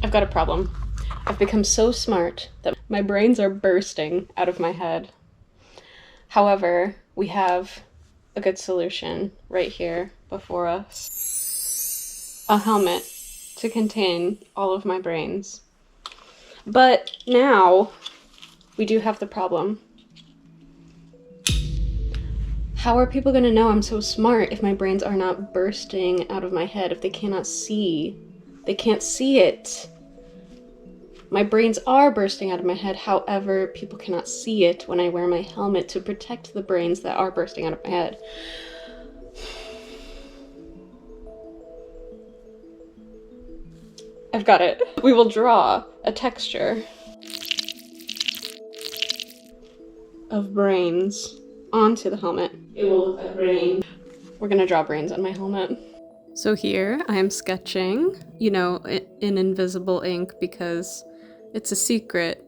I've got a problem. I've become so smart that my brains are bursting out of my head. However, we have a good solution right here before us. A helmet to contain all of my brains. But now, we do have the problem. How are people gonna know I'm so smart if my brains are not bursting out of my head, if they cannot see? They can't see it. My brains are bursting out of my head, however, people cannot see it when I wear my helmet to protect the brains that are bursting out of my head. I've got it. We will draw a texture of brains onto the helmet. It will look like brain. We're gonna draw brains on my helmet. So here I am sketching, you know, in invisible ink because it's a secret.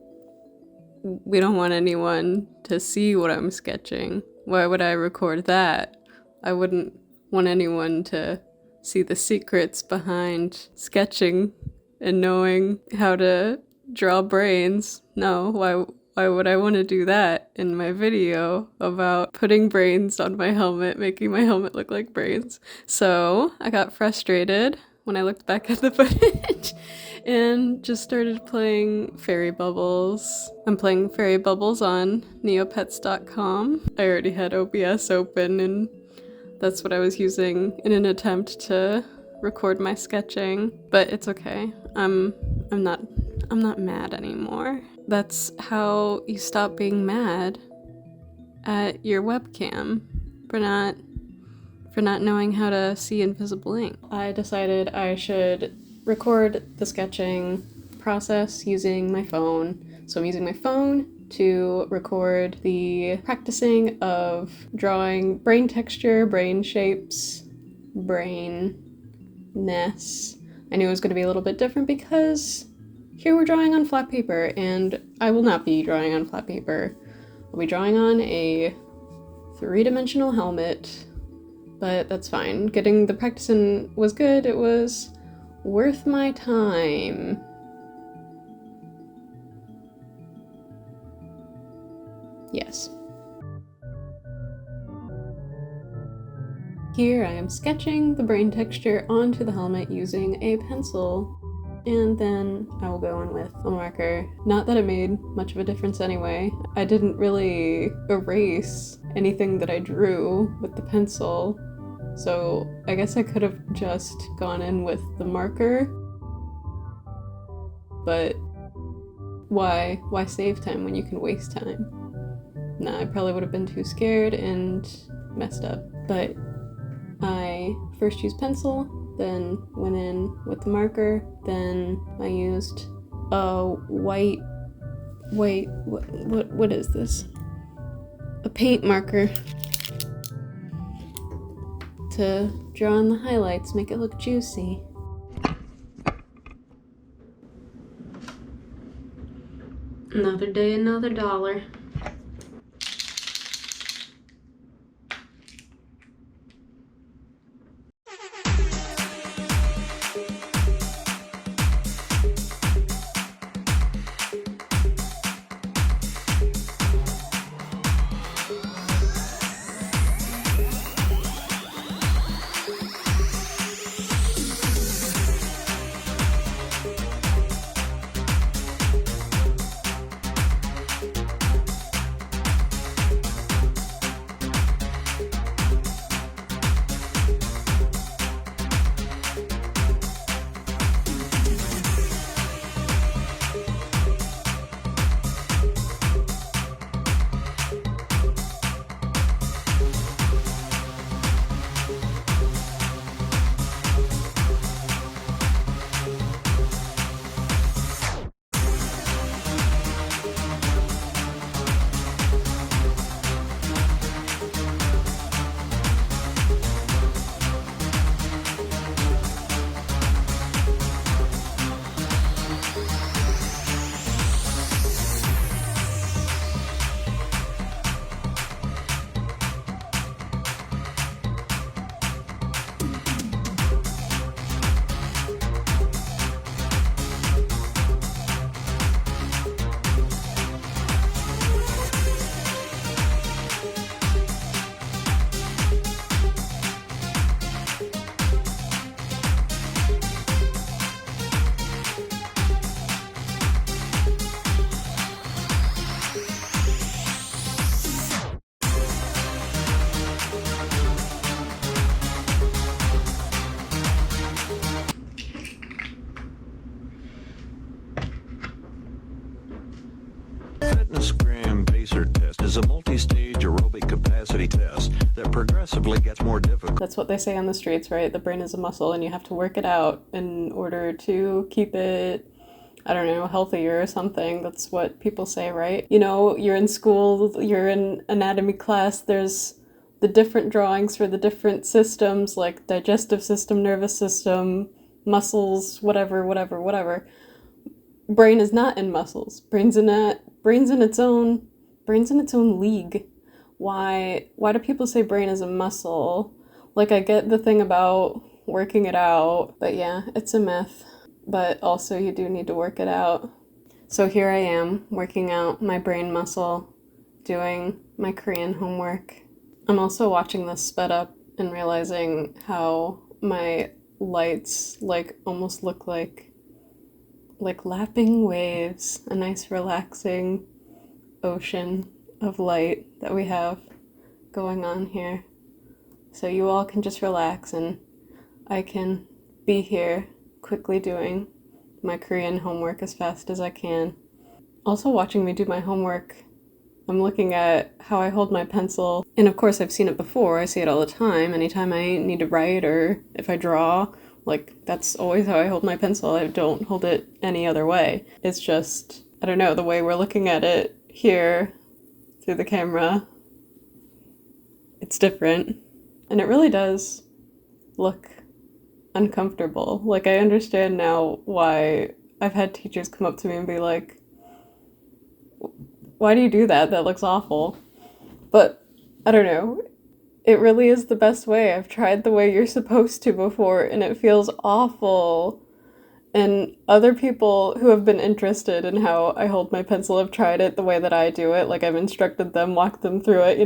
We don't want anyone to see what I'm sketching. Why would I record that? I wouldn't want anyone to see the secrets behind sketching and knowing how to draw brains. No, why would I want to do that in my video about putting brains on my helmet, making my helmet look like brains? So I got frustrated when I looked back at the footage and just started playing fairy bubbles. I'm playing fairy bubbles on neopets.com. I already had OBS open and that's what I was using in an attempt to record my sketching, but it's okay. I'm not mad anymore. That's how you stop being mad at your webcam for not knowing how to see invisible ink. I decided I should record the sketching process using my phone. So I'm using my phone to record the practicing of drawing brain texture, brain shapes, brainness. I knew it was going to be a little bit different because here we're drawing on flat paper, and I will not be drawing on flat paper. I'll be drawing on a three-dimensional helmet, but that's fine. Getting the practice in was good. It was worth my time. Yes. Here I am sketching the brain texture onto the helmet using a pencil, and then I will go in with a marker. Not that it made much of a difference anyway. I didn't really erase anything that I drew with the pencil, so I guess I could have just gone in with the marker. But why save time when you can waste time? Nah, I probably would have been too scared and messed up. But I first used pencil, then went in with the marker, then I used a what is this? A paint marker to draw in the highlights, make it look juicy. Another day, another dollar. sensitivity test that progressively gets more difficult. That's what they say on the streets, right? The brain is a muscle and you have to work it out in order to keep it, I don't know, healthier or something. That's what people say, right? You know, you're in school, you're in anatomy class, there's the different drawings for the different systems, like digestive system, nervous system, muscles, whatever. Brain is not in muscles. Brain's in its own league. Why do people say brain is a muscle? Like, I get the thing about working it out, but yeah, it's a myth. But also you do need to work it out. So here I am, working out my brain muscle, doing my Korean homework. I'm also watching this sped up and realizing how my lights almost look like lapping waves, a nice relaxing ocean of light that we have going on here. So you all can just relax and I can be here quickly doing my Korean homework as fast as I can. Also watching me do my homework, I'm looking at how I hold my pencil, and of course I've seen it before, I see it all the time, anytime I need to write or if I draw, that's always how I hold my pencil. I don't hold it any other way. It's just, I don't know, the way we're looking at it here through the camera, it's different. And it really does look uncomfortable. I understand now why I've had teachers come up to me and be like, why do you do that? That looks awful. But I don't know. It really is the best way. I've tried the way you're supposed to before and it feels awful. And other people who have been interested in how I hold my pencil have tried it the way that I do it. I've instructed them, walked them through it,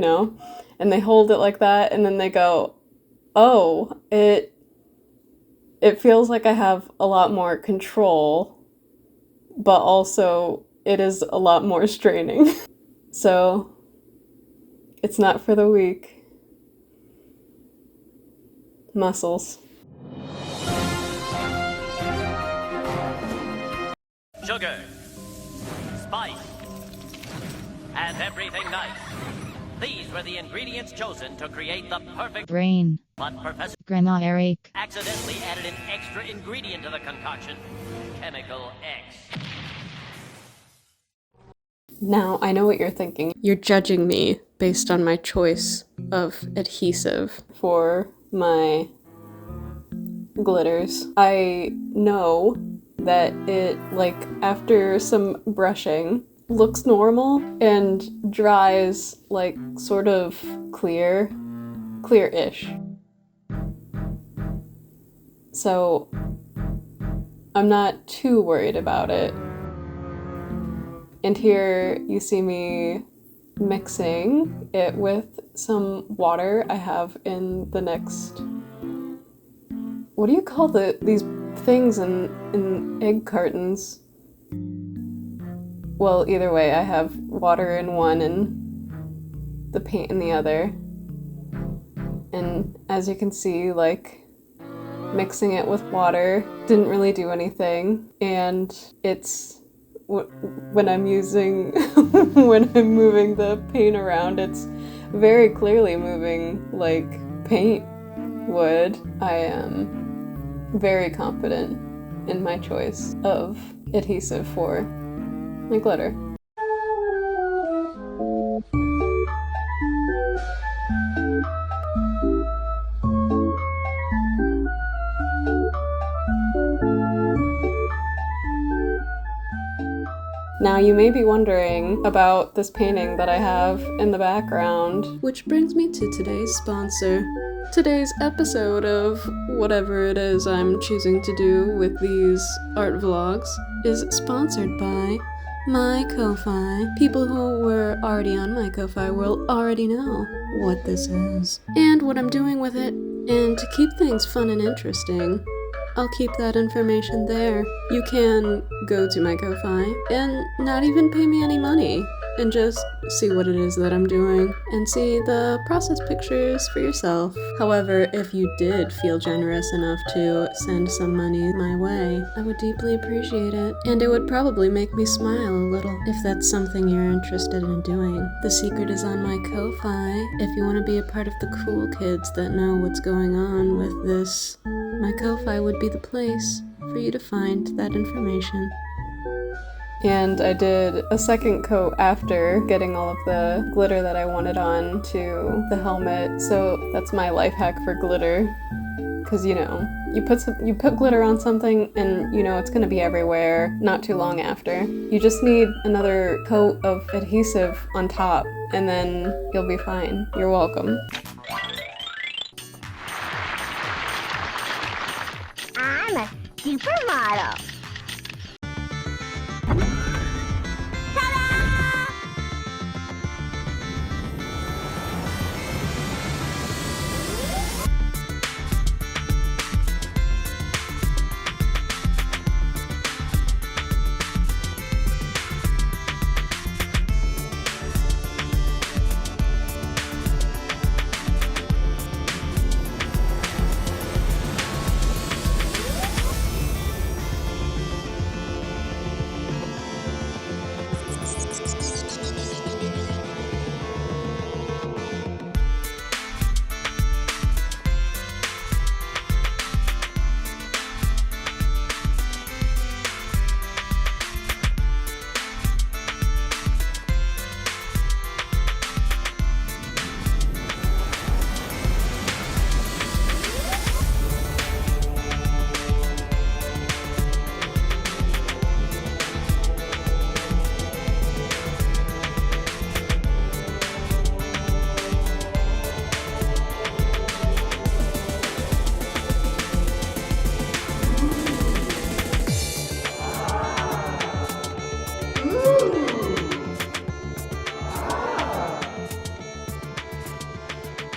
and they hold it like that and then they go, oh, it feels like I have a lot more control, but also it is a lot more straining. So it's not for the weak. Muscles. Sugar, spice, and everything nice. These were the ingredients chosen to create the perfect brain. But Professor Grandma Eric accidentally added an extra ingredient to the concoction, Chemical X. Now, I know what you're thinking. You're judging me based on my choice of adhesive for my glitters. I know that it, after some brushing, looks normal and dries, sort of clear-ish. So, I'm not too worried about it. And here you see me mixing it with some water I have in the next... What do you call these things in egg cartons? Well, either way, I have water in one and the paint in the other. And as you can see, mixing it with water didn't really do anything. And it's... when I'm moving the paint around, it's very clearly moving like paint would. I am very confident in my choice of adhesive for my glitter. Now you may be wondering about this painting that I have in the background. Which brings me to today's sponsor. Today's episode of whatever it is I'm choosing to do with these art vlogs is sponsored by my Ko-Fi. People who were already on my Ko-Fi will already know what this is and what I'm doing with it. And to keep things fun and interesting, I'll keep that information there. You can go to my Ko-Fi and not even pay me any money. and just see what it is that I'm doing and see the process pictures for yourself. However, if you did feel generous enough to send some money my way, I would deeply appreciate it, and it would probably make me smile a little if that's something you're interested in doing. The secret is on my Ko-Fi. If you want to be a part of the cool kids that know what's going on with this, my Ko-Fi would be the place for you to find that information. And I did a second coat after getting all of the glitter that I wanted on to the helmet. So that's my life hack for glitter. Because, you know, you put glitter on something and you know it's gonna be everywhere not too long after. You just need another coat of adhesive on top and then you'll be fine. You're welcome. I'm a supermodel.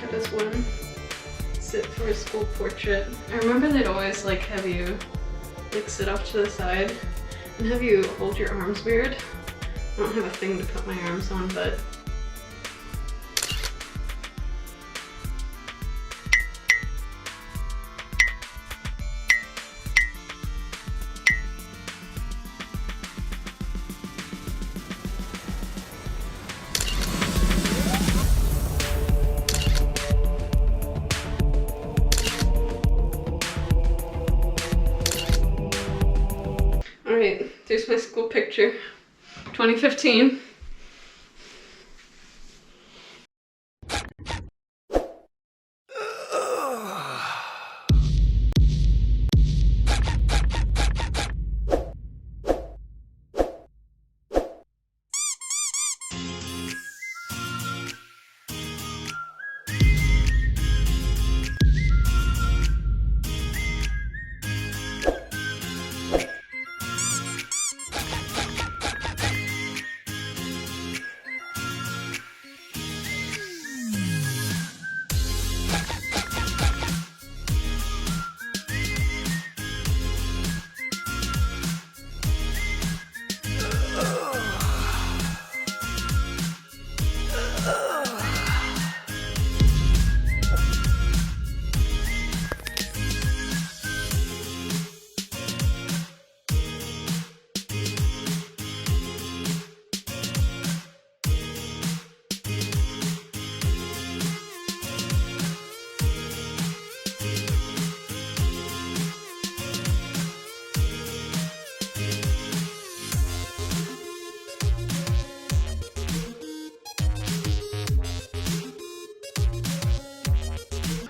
This one sit for a school portrait. I remember they'd always like have you like sit off to the side and have you hold your arms weird. I don't have a thing to put my arms on, but alright, there's my school picture. 2015.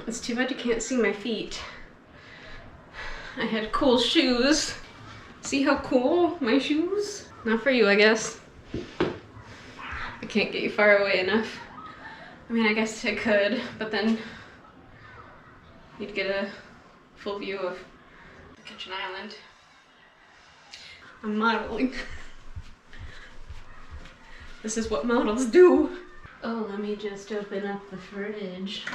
It's too bad you can't see my feet. I had cool shoes. See how cool my shoes? Not for you, I guess. I can't get you far away enough. I mean, I guess I could, but then you'd get a full view of the kitchen island. I'm modeling. This is what models do. Oh, let me just open up the fridge.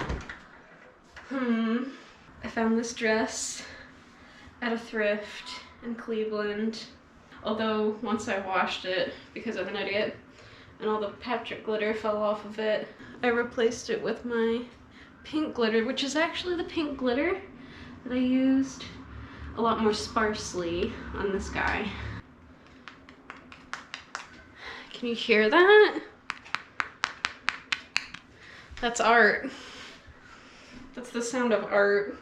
I found this dress at a thrift in Cleveland. Although once I washed it, because I'm an idiot, and all the Patrick glitter fell off of it. I replaced it with my pink glitter, which is actually the pink glitter that I used a lot more sparsely on this guy. Can you hear that? That's art. That's the sound of art.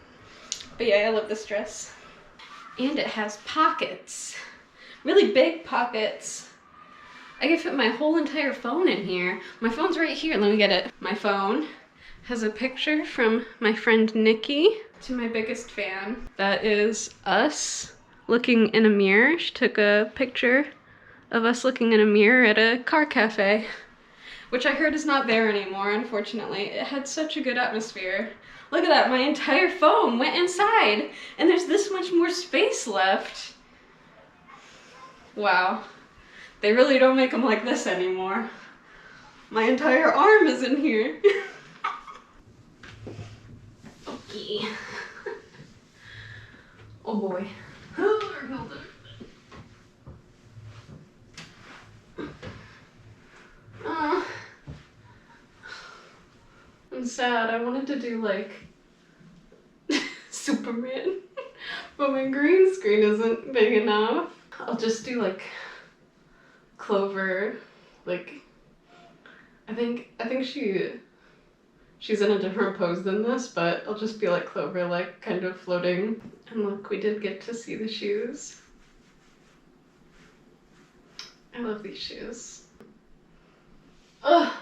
But yeah, I love this dress. And it has pockets. Really big pockets. I could fit my whole entire phone in here. My phone's right here, let me get it. My phone has a picture from my friend Nikki, to my biggest fan. That is us looking in a mirror. She took a picture of us looking in a mirror at a car cafe, which I heard is not there anymore, unfortunately. It had such a good atmosphere. Look at that, my entire phone went inside, and there's this much more space left. Wow. They really don't make them like this anymore. My entire arm is in here. Okay. Oh boy. I'm sad. I wanted to do like Superman, but my green screen isn't big enough. I'll just do like Clover, like I think she's in a different pose than this, but I'll just be like Clover, like kind of floating. And look, we did get to see the shoes. I love these shoes. Ugh.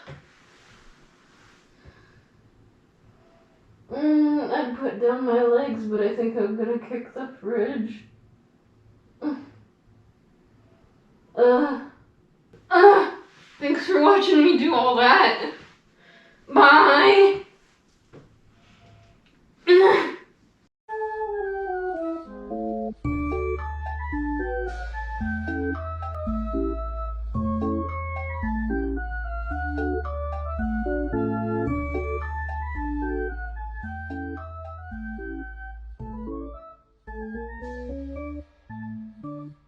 I'd put down my legs, but I think I'm gonna kick the fridge. Thanks for watching me do all that. Bye!